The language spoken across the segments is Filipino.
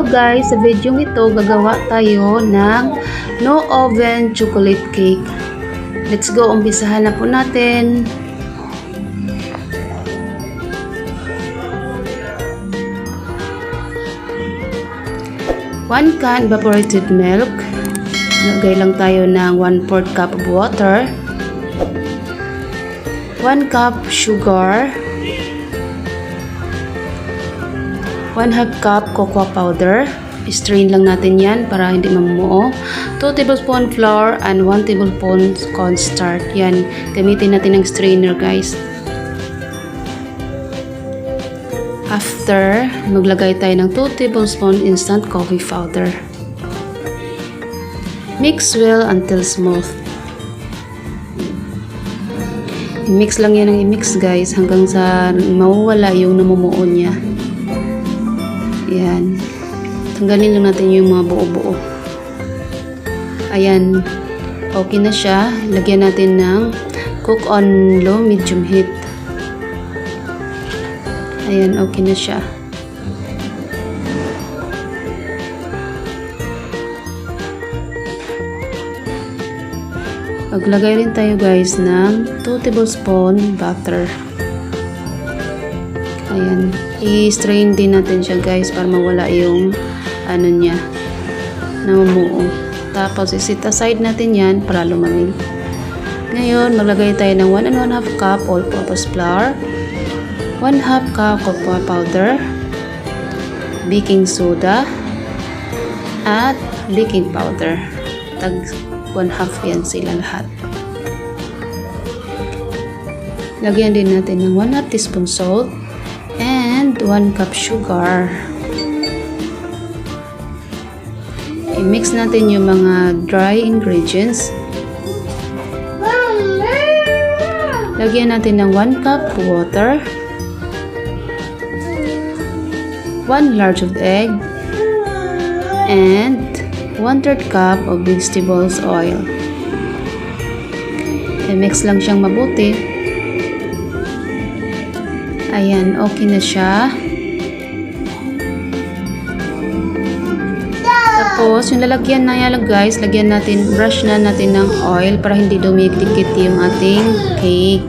guys, sa video ito gagawa tayo ng no oven chocolate cake. Let's go, umpisahan na po natin. One can evaporated milk. Lagay lang tayo ng 1/4 cup of water. 1 cup sugar. 1/2 cup cocoa powder. Strain lang natin yan para hindi mamumuo. 2 tablespoon flour and 1 tablespoon cornstarch. Yan, gamitin natin ng strainer guys. After, maglagay tayo ng 2 tablespoon instant coffee powder. Mix well until smooth. I-mix lang yan ng i-mix guys hanggang sa mawawala yung namumuo niya. Ayan. Tanggalin lang natin yung mga buo-buo. Ayan. Okay na siya. Lagyan natin ng cook on low medium heat. Ayan. Okay na siya. Maglagay rin tayo guys ng 2 tablespoon butter. Ayan. I-strain din natin siya guys para mawala yung ano niya namumuo. Tapos i-set aside natin yan para lumamig. Ngayon maglagay tayo ng 1 and 1/2 cup all-purpose flour, 1/2 cup cocoa powder, baking soda, at baking powder. Tag 1/2 yan sila lahat. Lagyan din natin ng 1/2 teaspoon salt and 1 cup sugar. I-mix natin yung mga dry ingredients. Lagyan natin ng 1 cup water, 1 large of egg, and 1/3 cup of vegetables oil. I-mix lang siyang mabuti. Ayan, okay na siya. Tapos, yung lalagyan na yan guys, lagyan natin, brush na natin ng oil para hindi dumidikit yung ating cake.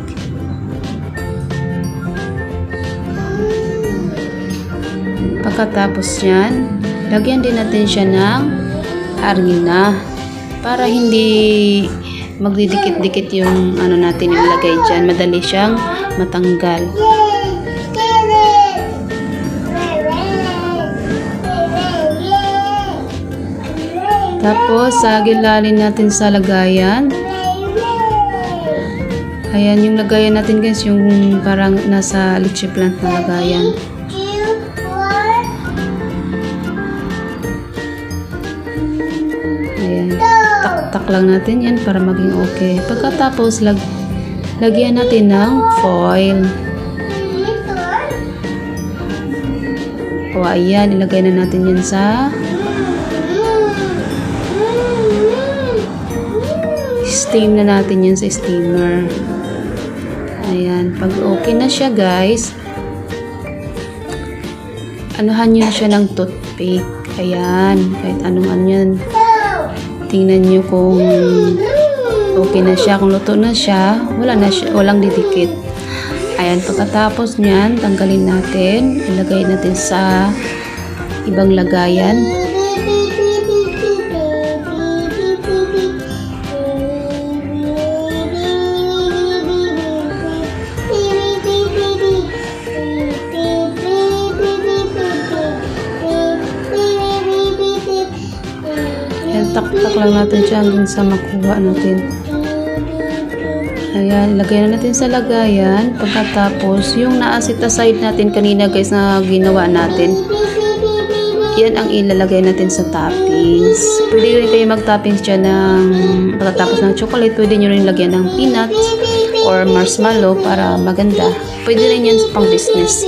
Pagkatapos yan, lagyan din natin siya ng harina para hindi magdidikit-dikit yung ano natin ilagay dyan. Madali siyang matanggal. Tapos, sagilalin natin sa lagayan. Ayan, yung lagayan natin guys, yung parang nasa lychee plant na lagayan. Ayan, tak-tak lang natin yan para maging okay. Pagkatapos, lagyan natin ng foil. O, ayan, ilagay na natin yan sa steam na natin yan sa steamer. Ayan. Pag okay na siya guys, anuhan nyo siya ng toothpick. Ayan. Kahit anong ano yan. Tingnan nyo kung okay na siya. Kung luto na siya, walang didikit. Ayan. Pagkatapos nyan, tanggalin natin. Ilagay natin sa ibang lagayan. Tak-tak lang natin siya hanggang sa makuha natin. Ayan, ilagay na natin sa lagayan. Pagkatapos, yung na-set aside natin kanina guys na ginawa natin, yan ang ilalagay natin sa toppings. Pwede rin kayo mag-toppings dyan ng pagkatapos ng chocolate. Pwede nyo rin lagyan ng peanut or marshmallow para maganda. Pwede rin yan pang business.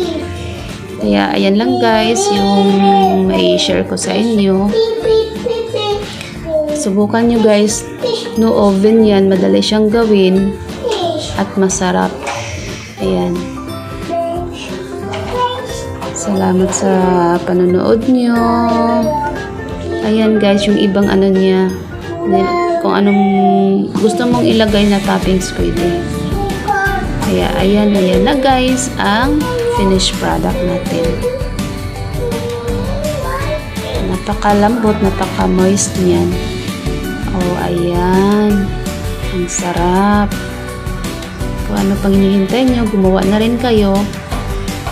Kaya, ayan lang guys yung may share ko sa inyo. Subukan nyo guys, no oven yan, madali siyang gawin at masarap. Ayan. Salamat sa panonood nyo. Ayan guys, yung ibang ano niya. Kung anong gusto mong ilagay na toppings pwede. Kaya ayan na guys ang finished product natin. Napakalambot, napaka-moist niyan. Oh, ayan. Ang sarap. Kung ano pang hinihintay nyo, gumawa na rin kayo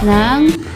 ng